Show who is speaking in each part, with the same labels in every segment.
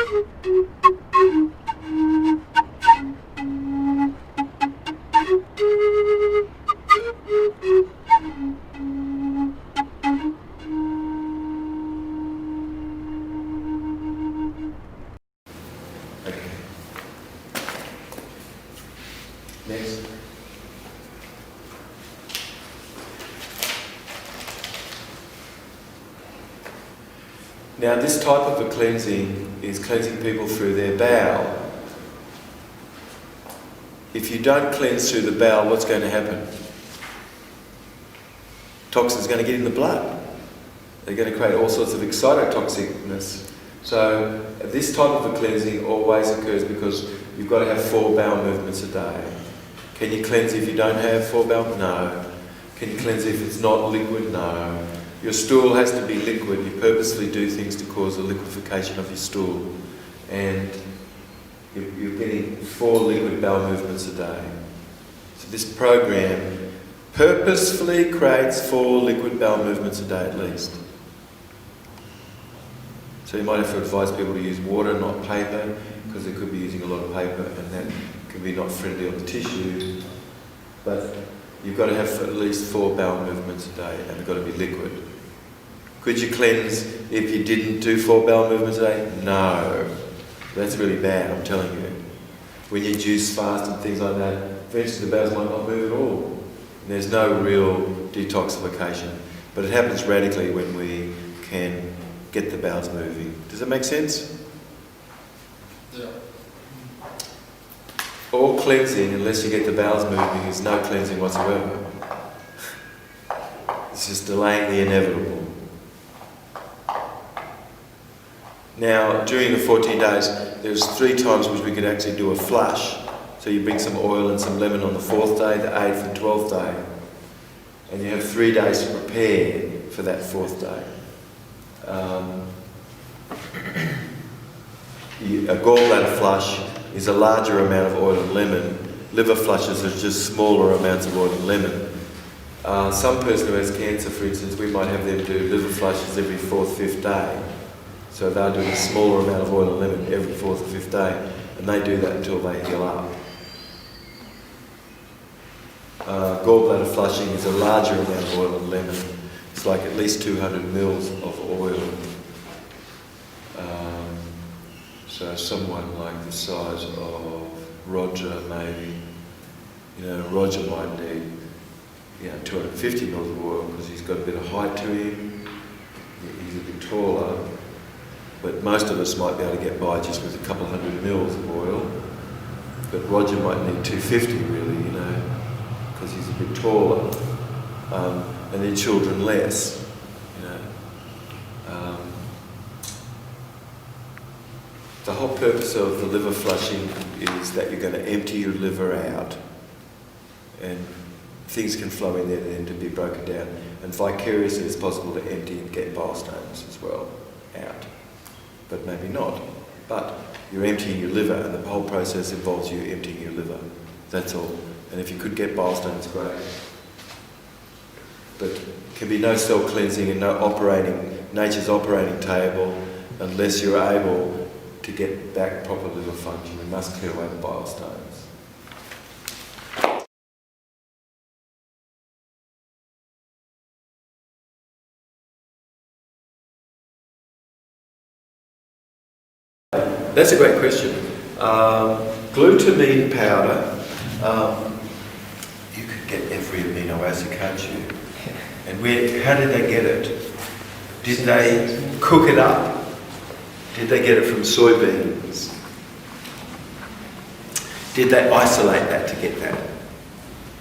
Speaker 1: Next. Now this type of a cleansing is cleansing people through their bowel. If you don't cleanse through the bowel, what's going to happen? Toxins are going to get in the blood. They're going to create all sorts of excitotoxicness. So this type of a cleansing always occurs because you've got to have 4 bowel movements a day. Can you cleanse if you don't have 4 bowel? No. Can you cleanse if it's not liquid? No. Your stool has to be liquid. You purposely do things to cause a liquefaction of your stool. And you're getting 4 liquid bowel movements a day. So this program purposefully creates 4 liquid bowel movements a day at least. So you might have to advise people to use water, not paper, because they could be using a lot of paper and that can be not friendly on the tissue. But you've got to have at least 4 bowel movements a day and they've got to be liquid. Could you cleanse if you didn't do 4 bowel movements a day? No. That's really bad, I'm telling you. When you juice fast and things like that, eventually the bowels might not move at all. And there's no real detoxification. But it happens radically when we can get the bowels moving. Does that make sense?
Speaker 2: Yeah.
Speaker 1: All cleansing, unless you get the bowels moving, is no cleansing whatsoever. It's just delaying the inevitable. Now, during the 14 days, there's 3 times which we could actually do a flush. So you bring some oil and some lemon on the 4th day, the 8th and 12th day. And you have 3 days to prepare for that 4th day. A gallbladder flush is a larger amount of oil and lemon. Liver flushes are just smaller amounts of oil and lemon. Some person who has cancer, for instance, we might have them do liver flushes every 4th, 5th day. So they're doing a smaller amount of oil and lemon every 4th or 5th day, and they do that until they heal up. Gallbladder flushing is a larger amount of oil and lemon. It's like at least 200 mils of oil. So someone like the size of Roger, maybe, Roger might need, 250 mils of oil because he's got a bit of height to him. He's a bit taller. But most of us might be able to get by just with a couple of 100 mils of oil. But Roger might need 250 really, because he's a bit taller. And then children less, The whole purpose of the liver flushing is that you're going to empty your liver out. And things can flow in there then to be broken down. And vicariously it's possible to empty and get bile stones as well out. But maybe not. But you're emptying your liver, and the whole process involves you emptying your liver. That's all. And if you could get bile stones, great. But there can be no cell cleansing and no nature's operating table unless you're able to get back proper liver function. We must clear away the bile stones. That's a great question. Glutamine powder, you could get every amino acid, can't you? And how did they get it? Did they cook it up? Did they get it from soybeans? Did they isolate that to get that?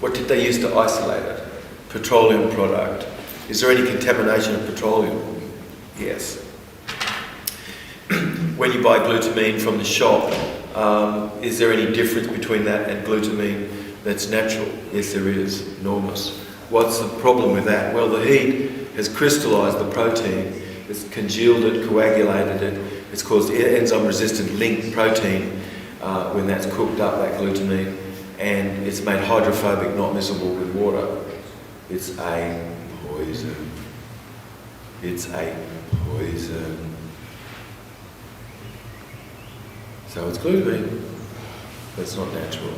Speaker 1: What did they use to isolate it? Petroleum product. Is there any contamination of petroleum? Yes. When you buy glutamine from the shop, is there any difference between that and glutamine that's natural? Yes, there is. Enormous. What's the problem with that? Well, the heat has crystallized the protein. It's congealed it, coagulated it. It's caused enzyme-resistant linked protein when that's cooked up, that glutamine, and it's made hydrophobic, not miscible with water. It's a poison. It's a poison. So it's glutamine, but it's not natural.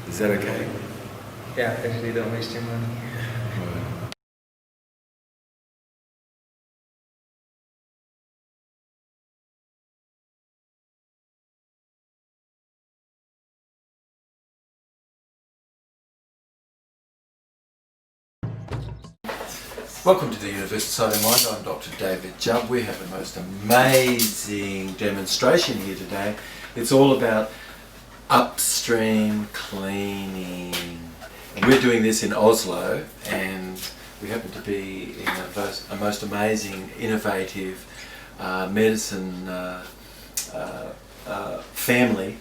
Speaker 1: Is that okay?
Speaker 3: Yeah, especially don't waste your money.
Speaker 1: Right. Welcome to the Universal Side of Mind. I'm Dr. David Jubb. We have the most amazing demonstration here today. It's all about upstream cleaning. And we're doing this in Oslo, and we happen to be in a most amazing, innovative medicine family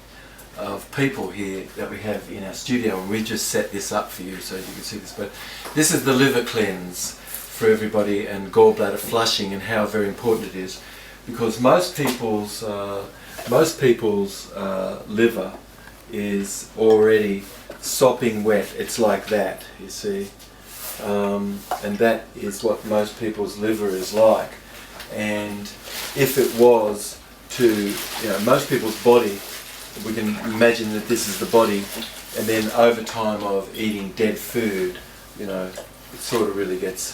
Speaker 1: of people here that we have in our studio, and we just set this up for you so you can see this. But this is the liver cleanse for everybody, and gallbladder flushing, and how very important it is, because most people's liver is already sopping wet. It's like that, you see, and that is what most people's liver is like. And if it was to, most people's body, we can imagine that this is the body, and then over time of eating dead food, it sort of really gets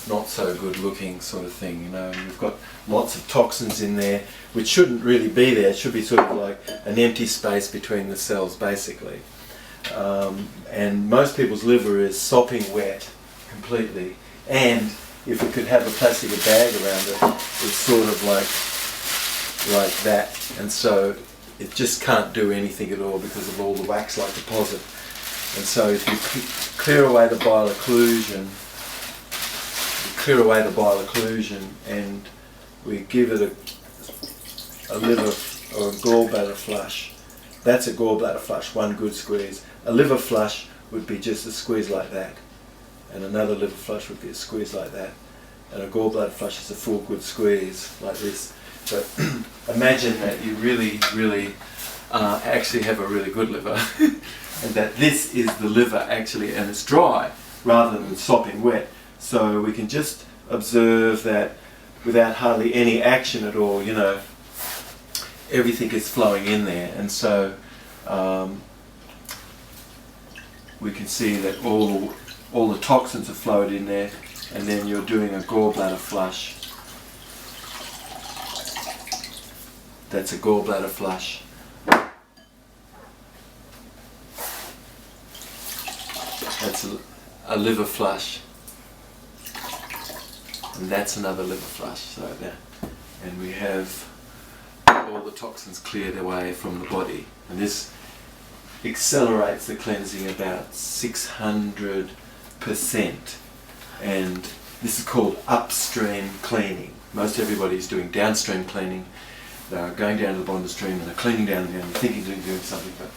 Speaker 1: not so good looking sort of thing, and you've got lots of toxins in there which shouldn't really be there. It should be sort of like an empty space between the cells, basically. And most people's liver is sopping wet completely, and if we could have a plastic bag around it, it's sort of like that, and so it just can't do anything at all because of all the wax-like deposit. And so if you clear away the bile occlusion, and we give it a liver or a gallbladder flush. That's a gallbladder flush, one good squeeze. A liver flush would be just a squeeze like that, and another liver flush would be a squeeze like that, and a gallbladder flush is a full good squeeze like this. But imagine that you really actually have a really good liver and that this is the liver actually, and it's dry rather than sopping wet. So we can just observe that without hardly any action at all, everything is flowing in there. And so we can see that all the toxins are flowed in there, and then you're doing a gallbladder flush. That's a gallbladder flush. That's a liver flush. And that's another liver flush, like that. And we have all the toxins cleared away from the body. And this accelerates the cleansing about 600%. And this is called upstream cleaning. Most everybody's doing downstream cleaning. They're going down to the bottom of the stream and they're cleaning down there and you're thinking they're doing something, but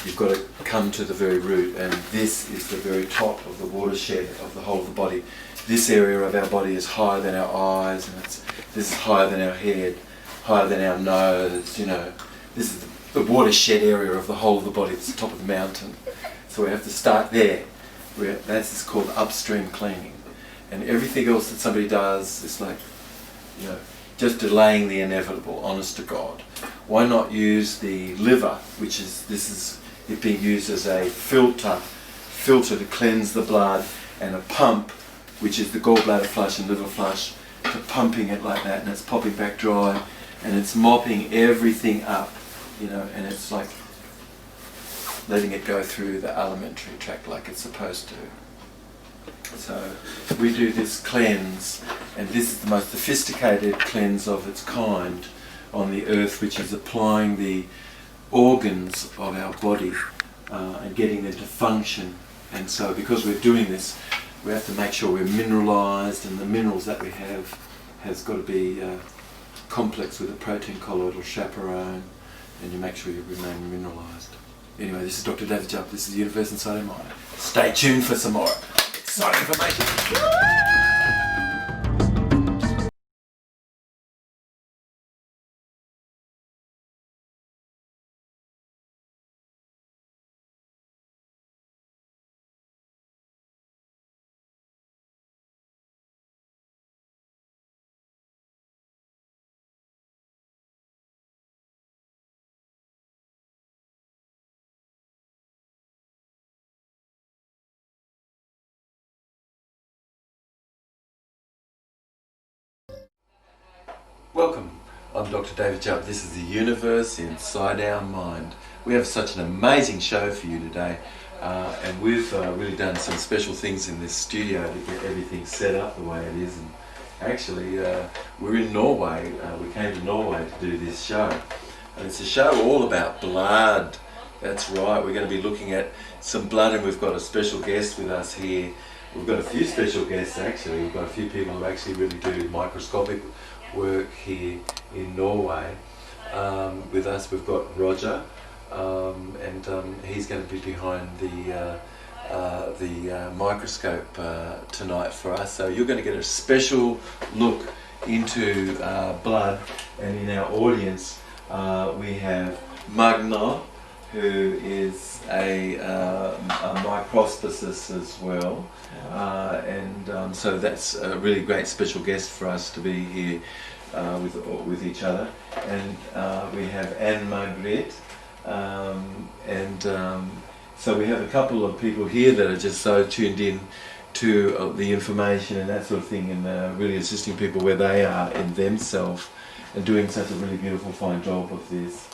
Speaker 1: you've got to come to the very root, and this is the very top of the watershed of the whole of the body. This area of our body is higher than our eyes, and this is higher than our head, higher than our nose, This is the watershed area of the whole of the body. It's the top of the mountain. So we have to start there. That's called upstream cleaning. And everything else that somebody does is like, just delaying the inevitable, honest to God. Why not use the liver, this is it being used as a filter to cleanse the blood, and a pump, which is the gallbladder flush and liver flush, to pumping it like that, and it's popping back dry, and it's mopping everything up, and it's like letting it go through the alimentary tract like it's supposed to. So we do this cleanse, and this is the most sophisticated cleanse of its kind on the earth, which is applying the organs of our body and getting them to function. And so because we're doing this, we have to make sure we're mineralized, and the minerals that we have has got to be complex with a protein colloidal chaperone, and you make sure you remain mineralized. Anyway, this is Dr. David Jubb. This is the Universe Inside Your Mind. Stay tuned for some more exciting information. Welcome, I'm Dr. David Jubb. This is the universe inside our mind. We have such an amazing show for you today, and we've really done some special things in this studio to get everything set up the way it is. And actually, we're in Norway. We came to Norway to do this show, and it's a show all about blood. That's right, we're going to be looking at some blood, and we've got a special guest with us here. We've got a few special guests actually. We've got a few people who actually really do microscopic work here in Norway. With us we've got Roger, and he's going to be behind the microscope tonight for us. So you're going to get a special look into blood, and in our audience we have Magna, who is a microscopist as well, and so that's a really great special guest for us to be here with each other. And we have Anne Margrethe, and so we have a couple of people here that are just so tuned in to the information and that sort of thing, and really assisting people where they are in themselves, and doing such a really beautiful, fine job of this.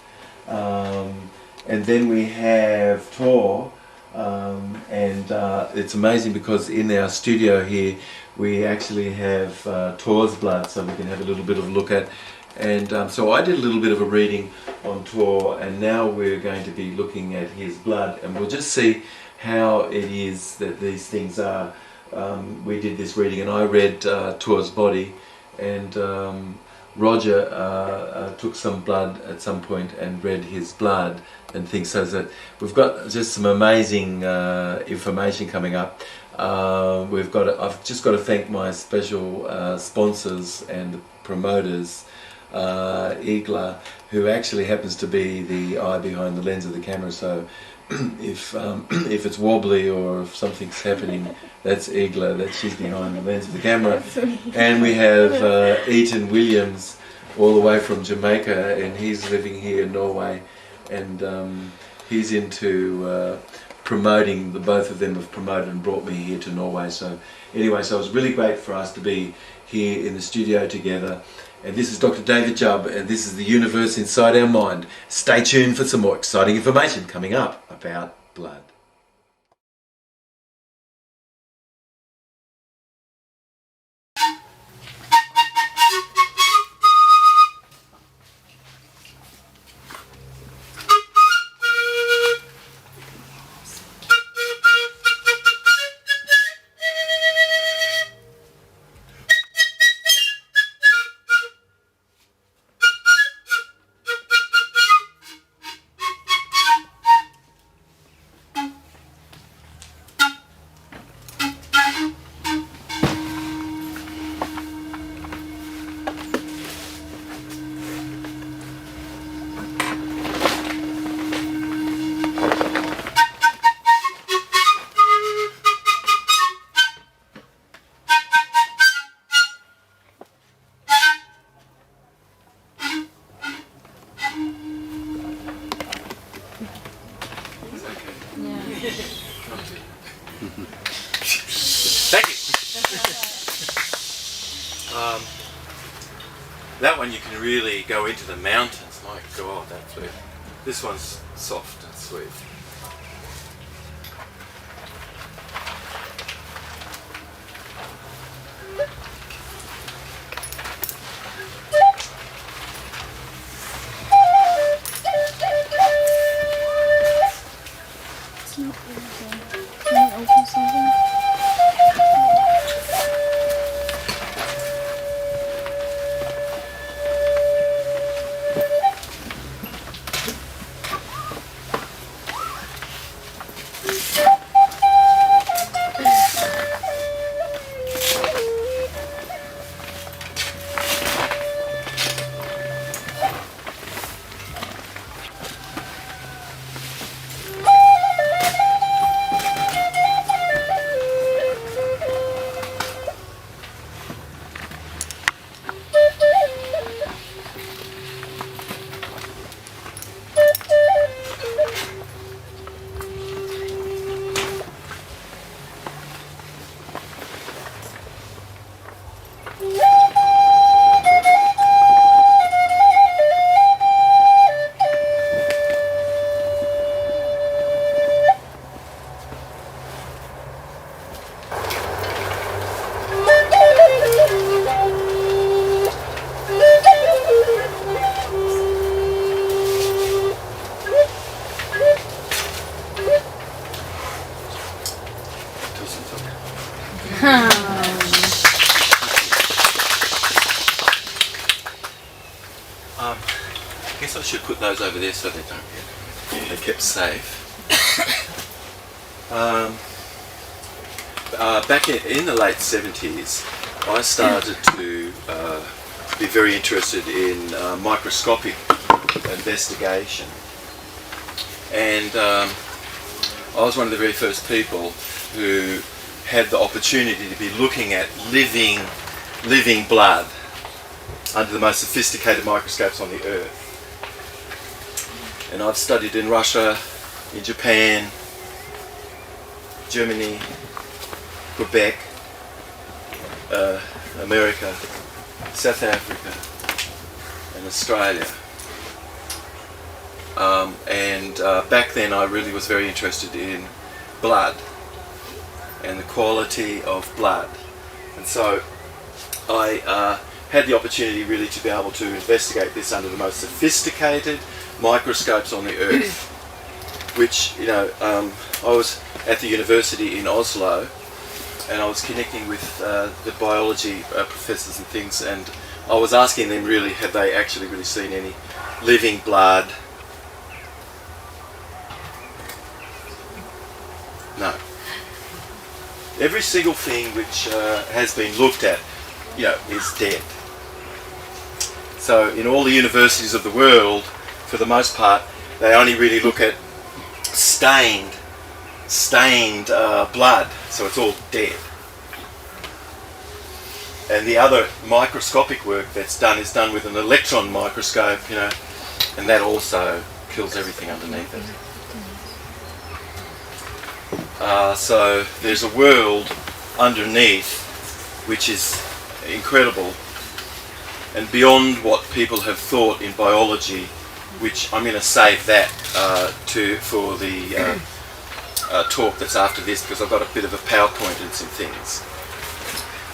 Speaker 1: And then we have Tor, and it's amazing because in our studio here we actually have Tor's blood, so we can have a little bit of a look at. And so I did a little bit of a reading on Tor, and now we're going to be looking at his blood, and we'll just see how it is that these things are. We did this reading, and I read Tor's body, and Roger took some blood at some point and read his blood and things, so that we've got just some amazing information coming up. I've just got to thank my special sponsors and the promoters, Igla, who actually happens to be the eye behind the lens of the camera. So if it's wobbly or if something's happening, that's Igla, that she's behind the lens of the camera. And we have Eaton Williams, all the way from Jamaica, and he's living here in Norway, and he's into promoting. The both of them have promoted and brought me here to Norway. So anyway, so it was really great for us to be here in the studio together. And this is Dr. David Jubb, and this is the universe inside our mind. Stay tuned for some more exciting information coming up about blood. Thank you. That one you can really go into the mountains. My God, that fluid. This one's soft and sweet.
Speaker 4: Can you open something?
Speaker 1: I should put those over there so they don't they're kept safe. Back in the late 70s, I started to be very interested in microscopic investigation, and I was one of the very first people who had the opportunity to be looking at living blood under the most sophisticated microscopes on the earth. And I've studied in Russia, in Japan, Germany, Quebec, America, South Africa, and Australia. Back then I really was very interested in blood and the quality of blood. And so I had the opportunity really to be able to investigate this under the most sophisticated microscopes on the earth, which, you know, I was at the university in Oslo, and I was connecting with the biology professors and things, and I was asking them really, had they actually really seen any living blood? No. Every single thing which has been looked at, you know, is dead. So in all the universities of the world, for the most part, they only really look at stained blood, so it's all dead. And the other microscopic work that's done is done with an electron microscope, you know, and that also kills everything underneath it. So there's a world underneath which is incredible and beyond what people have thought in biology, which I'm going to save that for the talk that's after this, because I've got a bit of a PowerPoint and some things.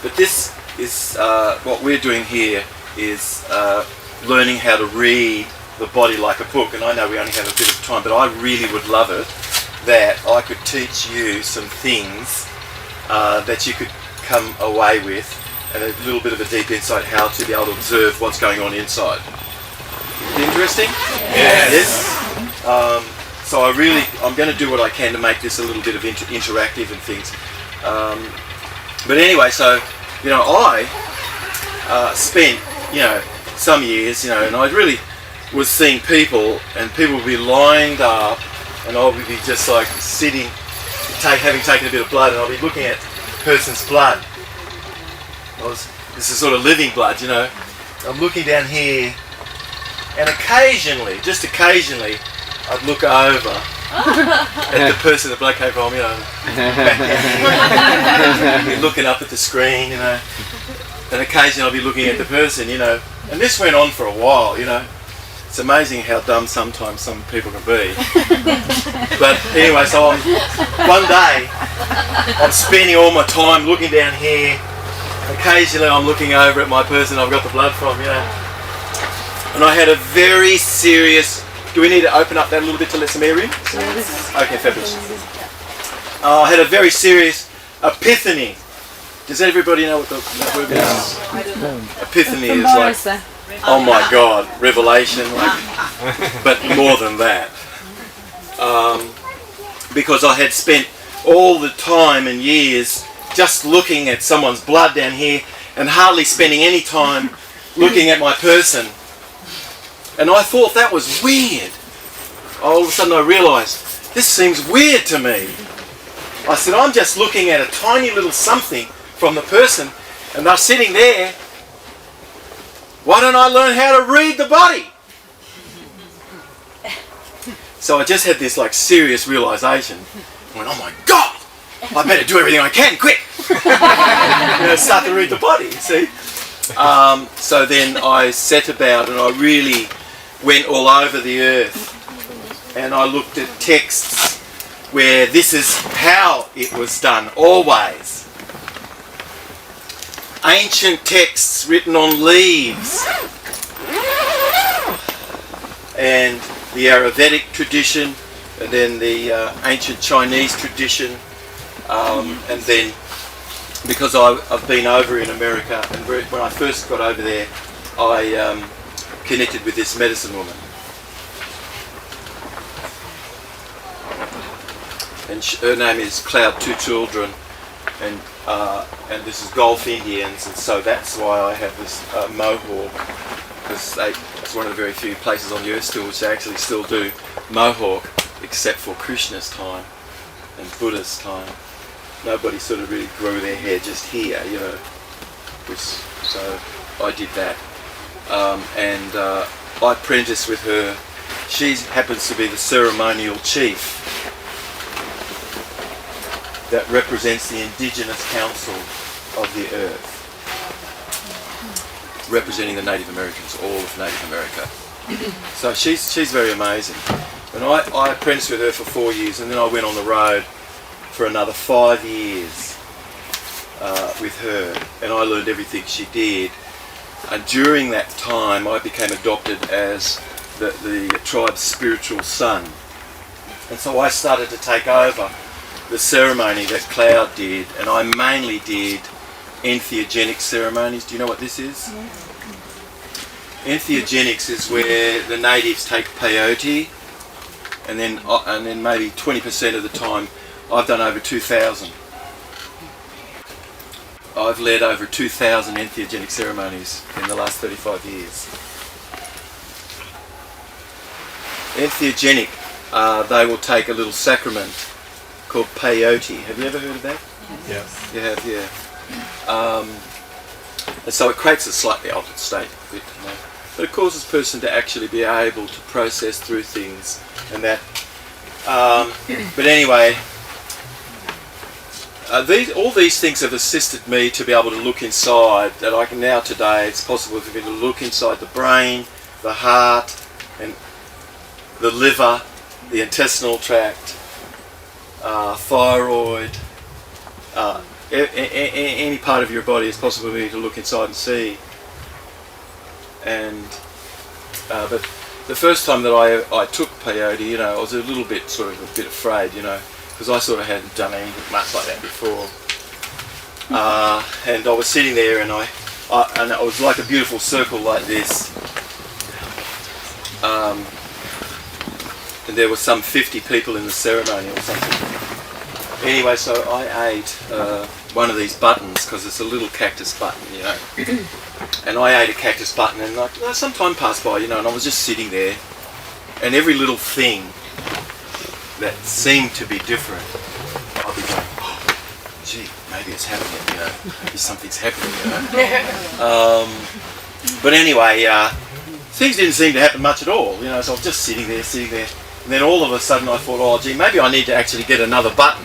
Speaker 1: But this is what we're doing here is learning how to read the body like a book, and I know we only have a bit of time, but I really would love it that I could teach you some things that you could come away with, and a little bit of a deep insight how to be able to observe what's going on inside. Interesting? Yes. So I'm going to do what I can to make this a little bit of interactive and things. But anyway, so, you know, I spent, you know, some years, you know, and I really was seeing people, and people would be lined up, and I would be just like sitting, having taken a bit of blood, and I'll be looking at a person's blood. This is sort of living blood, you know. I'm looking down here, and occasionally, just occasionally, I'd look over at the person the blood came from, you know, back down here, looking up at the screen, you know, and occasionally I'll be looking at the person, you know, and this went on for a while, you know. It's amazing how dumb sometimes some people can be. But anyway, so one day, I'm spending all my time looking down here. Occasionally I'm looking over at my person I've got the blood from, you know. And I had a very serious... Do we need to open up that a little bit to let some air in? Yes. Okay, fabulous. I had a very serious epiphany. Does everybody know what the word is? Epiphany is like... Oh my God, revelation, like, but more than that. Because I had spent all the time and years just looking at someone's blood down here and hardly spending any time looking at my person. And I thought that was weird. All of a sudden I realised, this seems weird to me. I said, I'm just looking at a tiny little something from the person, and they're sitting there. Why don't I learn how to read the body? So I just had this like serious realisation. I went, oh my God, I better do everything I can, quick. You know, start to read the body, you see. So then I set about, and I really went all over the earth, and I looked at texts where this is how it was done, always. Ancient texts written on leaves, and the Ayurvedic tradition, and then the ancient Chinese tradition, and then because I've been over in America, and when I first got over there, I connected with this medicine woman, and her name is Cloud Two Children, and this is Gulf Indians, and so that's why I have this mohawk, because it's one of the very few places on the earth still which they actually still do mohawk, except for Krishna's time and Buddha's time. Nobody sort of really grew their hair just here, you know. So I did that, and I apprenticed with her. She happens to be the ceremonial chief that represents the Indigenous Council of the Earth, representing the Native Americans, all of Native America. So she's very amazing. And I apprenticed with her for 4 years, and then I went on the road for another 5 years with her, and I learned everything she did. And during that time I became adopted as the tribe's spiritual son, and so I started to take over the ceremony that Cloud did, and I mainly did entheogenic ceremonies. Do you know what this is?
Speaker 4: Yeah.
Speaker 1: Entheogenics is where the natives take peyote, and then maybe 20% of the time I've done over 2,000. I've led over 2,000 entheogenic ceremonies in the last 35 years. Entheogenic, they will take a little sacrament called peyote. Have you ever heard of that?
Speaker 2: Yes.
Speaker 1: You have, yeah. And so it creates a slightly altered state, you know. But it causes a person to actually be able to process through things and that. But anyway, all these things have assisted me to be able to look inside, that I can now today, it's possible for me to look inside the brain, the heart, and the liver, the intestinal tract, thyroid, any part of your body is possible for me to look inside and see. And but the first time that I took peyote, you know, I was a little bit a bit afraid, you know, because I sort of hadn't done anything much like that before. And I was sitting there, and and it was like a beautiful circle like this. And there were some 50 people in the ceremony or something. Anyway, so I ate one of these buttons, because it's a little cactus button, you know. And I ate a cactus button, and some time passed by, you know, and I was just sitting there, and every little thing that seemed to be different, I'd be going, oh, gee, maybe it's happening, you know, maybe something's happening, you know. But anyway, things didn't seem to happen much at all, you know, so I was just sitting there, and then all of a sudden I thought, oh gee, maybe I need to actually get another button.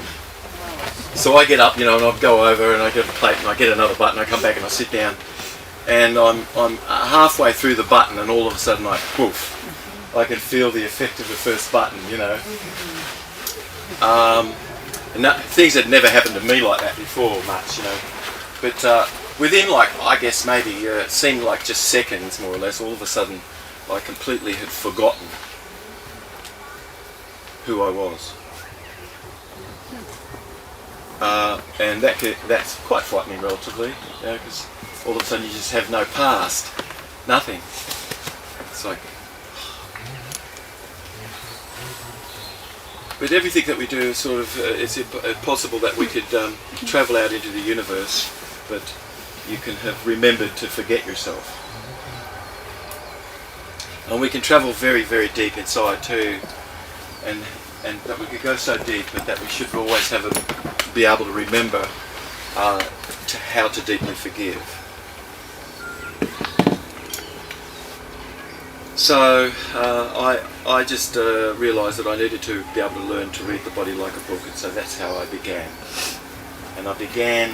Speaker 1: So I get up, you know, and I'd go over and I get a plate and I get another button, I come back and I sit down, and I'm halfway through the button, and all of a sudden poof, I can feel the effect of the first button, you know. And things had never happened to me like that before much, you know. But within, like, I guess maybe it seemed like just seconds, more or less, all of a sudden I completely had forgotten who I was. And that's quite frightening relatively, you know, because all of a sudden you just have no past, nothing. It's like, but everything that we do is sort of, it's possible that we could travel out into the universe, but you can have remembered to forget yourself. And we can travel very, very deep inside too, and that we could go so deep, but that we should always be able to remember how to deeply forgive. So I just realised that I needed to be able to learn to read the body like a book, and so that's how I began. And I began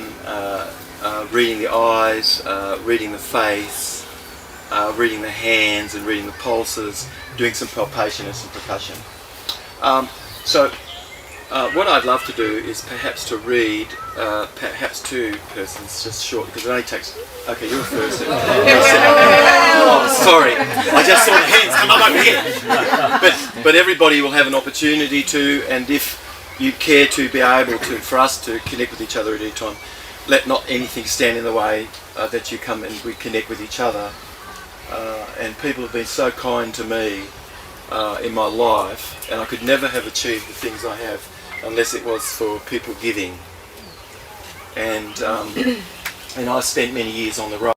Speaker 1: reading the eyes, reading the face, reading the hands, and reading the pulses, doing some palpation and some percussion. So what I'd love to do is perhaps to read perhaps two persons, just short, because it only takes... Okay, you're first. Oh, sorry, I just saw the hands come up over here. But everybody will have an opportunity to, and if you care to be able to, for us to connect with each other at any time, let not anything stand in the way that you come and we connect with each other. And people have been so kind to me in my life, and I could never have achieved the things I have
Speaker 5: unless it was for people giving. And I spent many years on the road.